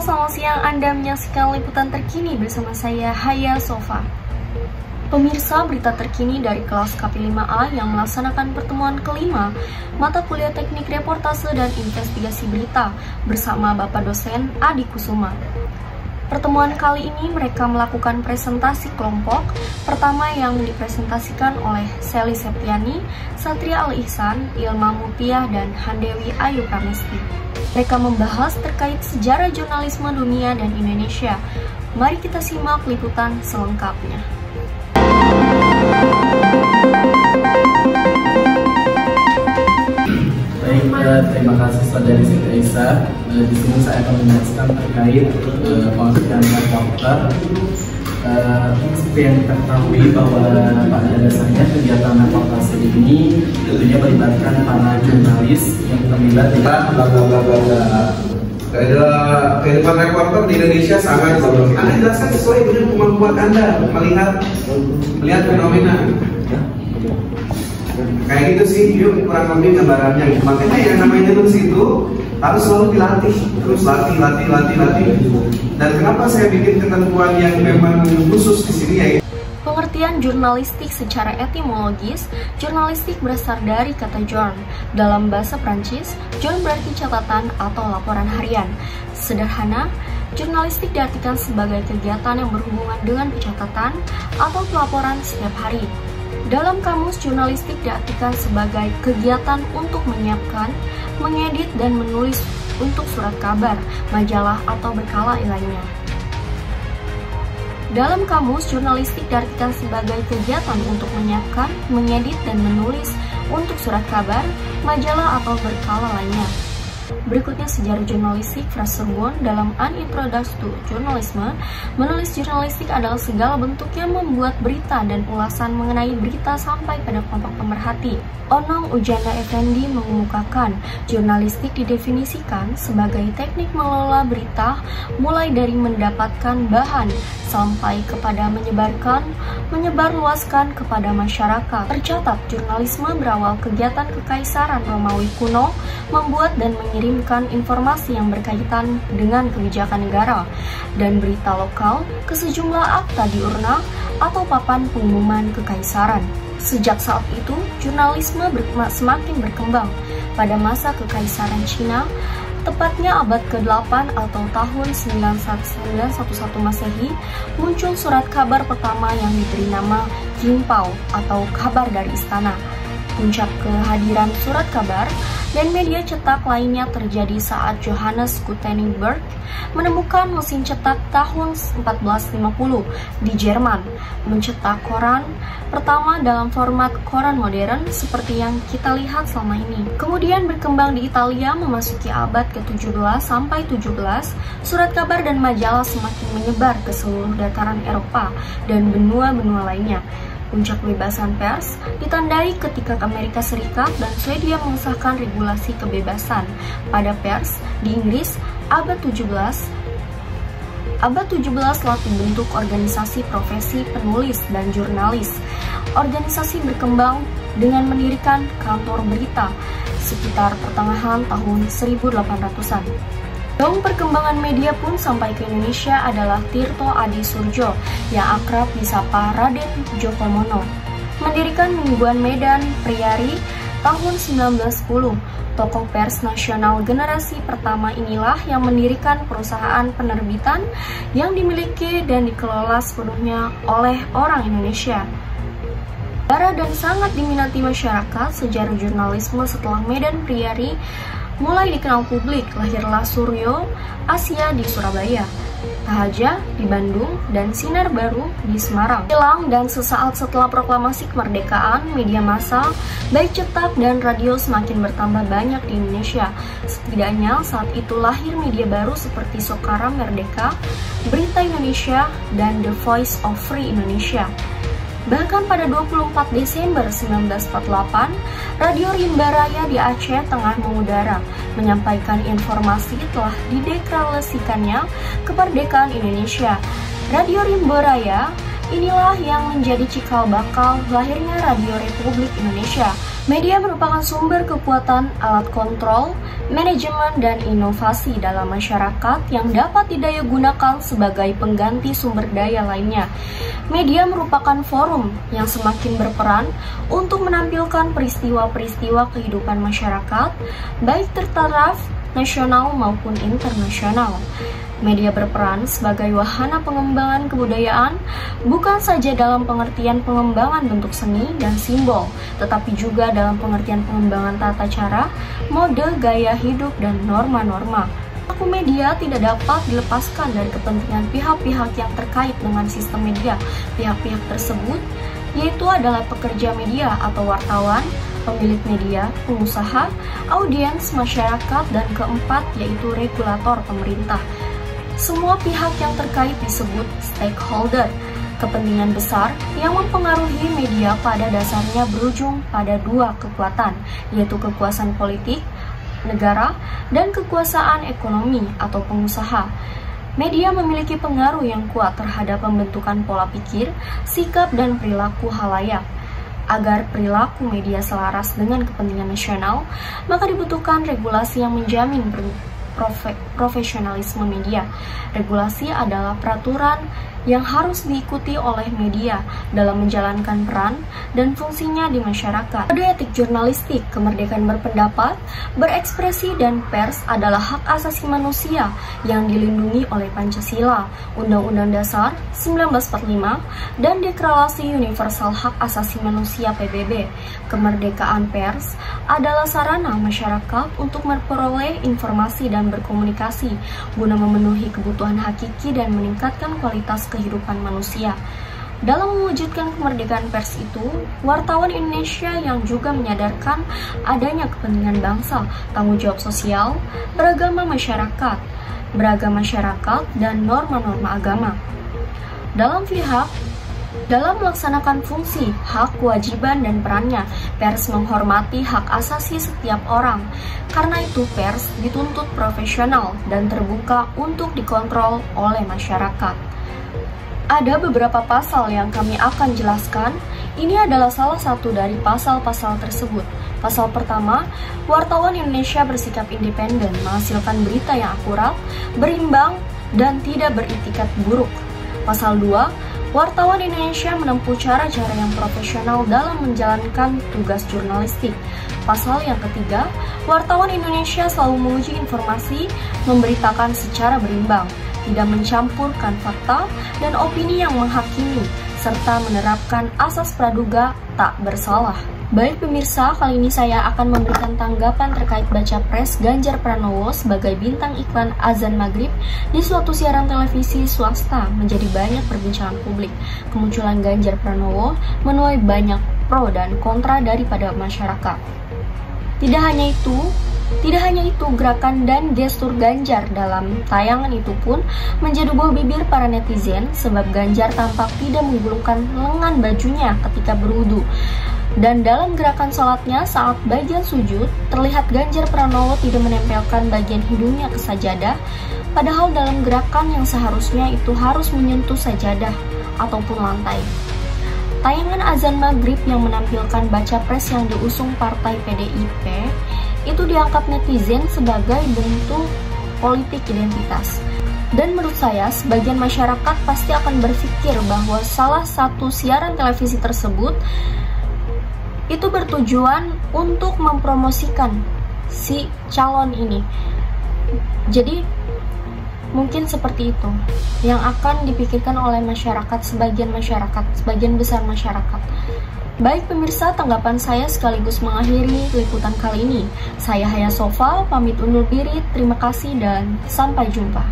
selamat siang. Anda menyaksikan liputan terkini bersama saya, Haya Sofa. Pemirsa, berita terkini dari kelas KP5A yang melaksanakan pertemuan kelima mata kuliah teknik reportase dan investigasi berita bersama Bapak dosen Adi Kusuma. Pertemuan kali ini mereka melakukan presentasi kelompok pertama yang dipresentasikan oleh Sally Septiani, Satria Al-Ihsan, Ilma Mupiah, dan Handewi Ayu Pramesti. Mereka membahas terkait sejarah jurnalisme dunia dan Indonesia. Mari kita simak liputan selengkapnya. Baik, terima kasih Saudari Siti Aisyah. Di sini saya akan menjelaskan terkait pengertian reporter. Seperti yang kita ketahui bahwa pada dasarnya kegiatan reportase ini tentunya melibatkan para jurnalis yang terlibat di kehidupan reporter di Indonesia sangat bagus. Anda jelaskan sesuai dengan kemampuan Anda melihat fenomena. Kayak gitu sih, yuk kurang lebih gambarannya. Makanya yang namanya nulis itu harus selalu dilatih, terus latih. Dan kenapa saya bikin ketentuan yang memang khusus di sini ya? Pengertian jurnalistik secara etimologis, jurnalistik berasal dari kata journ. Dalam bahasa Prancis, journ berarti catatan atau laporan harian. Sederhana, jurnalistik diartikan sebagai kegiatan yang berhubungan dengan pencatatan atau pelaporan setiap hari. Dalam kamus, jurnalistik diartikan sebagai kegiatan untuk menyiapkan, mengedit, dan menulis untuk surat kabar, majalah, atau berkala lainnya. Dalam kamus, jurnalistik diartikan sebagai kegiatan untuk menyiapkan, mengedit, dan menulis untuk surat kabar, majalah, atau berkala lainnya. Berikutnya sejarah jurnalistik. Fraserburg dalam An Introduction to Journalism menulis jurnalistik adalah segala bentuk yang membuat berita dan ulasan mengenai berita sampai pada kelompok pemerhati. Onong Ujanda Effendi mengemukakan jurnalistik didefinisikan sebagai teknik mengelola berita mulai dari mendapatkan bahan sampai kepada menyebarluaskan kepada masyarakat. Tercatat, jurnalisme berawal kegiatan kekaisaran Romawi kuno membuat dan mengirimkan informasi yang berkaitan dengan kebijakan negara dan berita lokal ke sejumlah akta diurna atau papan pengumuman kekaisaran. Sejak saat itu, jurnalisme semakin berkembang. Pada masa kekaisaran Cina, tepatnya abad ke-8 atau tahun 911 Masehi, muncul surat kabar pertama yang diberi nama Jingpao atau kabar dari istana. Puncak kehadiran surat kabar dan media cetak lainnya terjadi saat Johannes Gutenberg menemukan mesin cetak tahun 1450 di Jerman, mencetak koran pertama dalam format koran modern seperti yang kita lihat selama ini. Kemudian berkembang di Italia memasuki abad ke-17 sampai 17, surat kabar dan majalah semakin menyebar ke seluruh dataran Eropa dan benua-benua lainnya. Puncak kebebasan pers ditandai ketika Amerika Serikat dan Swedia mengesahkan regulasi kebebasan pada pers di Inggris. Abad 17 telah dibentuk organisasi profesi penulis dan jurnalis. Organisasi berkembang dengan mendirikan kantor berita sekitar pertengahan tahun 1800-an. Dong perkembangan media pun sampai ke Indonesia adalah Tirto Adi Surjo yang akrab disapa Raden Djoko Mono. Mendirikan Mingguan Medan Priari tahun 1910. Tokoh pers nasional generasi pertama inilah yang mendirikan perusahaan penerbitan yang dimiliki dan dikelola sepenuhnya oleh orang Indonesia. Darah dan sangat diminati masyarakat, sejarah jurnalisme setelah Medan Priari mulai dikenal publik. Lahirlah Suryo Asia di Surabaya, Tahaja di Bandung, dan Sinar Baru di Semarang. Hilang dan sesaat setelah proklamasi kemerdekaan, media massa, baik cetak dan radio semakin bertambah banyak di Indonesia. Setidaknya saat itu lahir media baru seperti Sokara Merdeka, Berita Indonesia, dan The Voice of Free Indonesia. Bahkan pada 24 Desember 1948, Radio Rimba Raya di Aceh Tengah mengudara, menyampaikan informasi telah dideklarasikannya kemerdekaan Indonesia. Radio Rimba Raya inilah yang menjadi cikal bakal lahirnya Radio Republik Indonesia. Media merupakan sumber kekuatan, alat kontrol, manajemen, dan inovasi dalam masyarakat yang dapat didayagunakan sebagai pengganti sumber daya lainnya. Media merupakan forum yang semakin berperan untuk menampilkan peristiwa-peristiwa kehidupan masyarakat, baik tertaraf, nasional maupun internasional. Media berperan sebagai wahana pengembangan kebudayaan, bukan saja dalam pengertian pengembangan bentuk seni dan simbol, tetapi juga dalam pengertian pengembangan tata cara, mode, gaya hidup, dan norma-norma. Pelaku media tidak dapat dilepaskan dari kepentingan pihak-pihak yang terkait dengan sistem media. Pihak-pihak tersebut yaitu adalah pekerja media atau wartawan, pemilik media, pengusaha, audiens, masyarakat, dan keempat yaitu regulator pemerintah. Semua pihak yang terkait disebut stakeholder. Kepentingan besar yang mempengaruhi media pada dasarnya berujung pada dua kekuatan, yaitu kekuasaan politik, negara, dan kekuasaan ekonomi atau pengusaha. Media memiliki pengaruh yang kuat terhadap pembentukan pola pikir, sikap, dan perilaku khalayak. Agar perilaku media selaras dengan kepentingan nasional, maka dibutuhkan regulasi yang menjamin profesionalisme media. Regulasi adalah peraturan yang harus diikuti oleh media dalam menjalankan peran dan fungsinya di masyarakat. Kode etik jurnalistik, kemerdekaan berpendapat, berekspresi, dan pers adalah hak asasi manusia yang dilindungi oleh Pancasila, Undang-Undang Dasar 1945, dan Deklarasi Universal Hak Asasi Manusia PBB. Kemerdekaan pers adalah sarana masyarakat untuk memperoleh informasi dan berkomunikasi guna memenuhi kebutuhan hakiki dan meningkatkan kualitas kehidupan manusia. Dalam mewujudkan kemerdekaan pers itu, wartawan Indonesia yang juga menyadarkan adanya kepentingan bangsa, tanggung jawab sosial, beragama masyarakat, dan norma-norma agama. Dalam melaksanakan fungsi, hak, kewajiban, dan perannya, pers menghormati hak asasi setiap orang. Karena itu, pers dituntut profesional dan terbuka untuk dikontrol oleh masyarakat. Ada beberapa pasal yang kami akan jelaskan. Ini adalah salah satu dari pasal-pasal tersebut. Pasal pertama, wartawan Indonesia bersikap independen, menghasilkan berita yang akurat, berimbang, dan tidak beritikat buruk. Pasal 2, wartawan Indonesia menempuh cara-cara yang profesional dalam menjalankan tugas jurnalistik. Pasal yang ketiga, wartawan Indonesia selalu menguji informasi, memberitakan secara berimbang, tidak mencampurkan fakta dan opini yang menghakimi, serta menerapkan asas praduga tak bersalah. Baik pemirsa, kali ini saya akan memberikan tanggapan terkait baca pres Ganjar Pranowo sebagai bintang iklan azan maghrib di suatu siaran televisi swasta menjadi banyak perbincangan publik. Kemunculan Ganjar Pranowo menuai banyak pro dan kontra daripada masyarakat. Tidak hanya itu, gerakan dan gestur Ganjar dalam tayangan itu pun menjadi buah bibir para netizen sebab Ganjar tampak tidak menggulungkan lengan bajunya ketika berwudu. Dan dalam gerakan sholatnya saat bagian sujud, terlihat Ganjar Pranowo tidak menempelkan bagian hidungnya ke sajadah, padahal dalam gerakan yang seharusnya itu harus menyentuh sajadah ataupun lantai. Tayangan azan maghrib yang menampilkan baca pres yang diusung partai PDIP itu dianggap netizen sebagai bentuk politik identitas. Dan menurut saya, sebagian masyarakat pasti akan berpikir bahwa salah satu siaran televisi tersebut itu bertujuan untuk mempromosikan si calon ini. Jadi mungkin seperti itu yang akan dipikirkan oleh masyarakat, sebagian besar masyarakat. Baik pemirsa, tanggapan saya sekaligus mengakhiri liputan kali ini. Saya Haya Sofa, pamit undur diri, terima kasih dan sampai jumpa.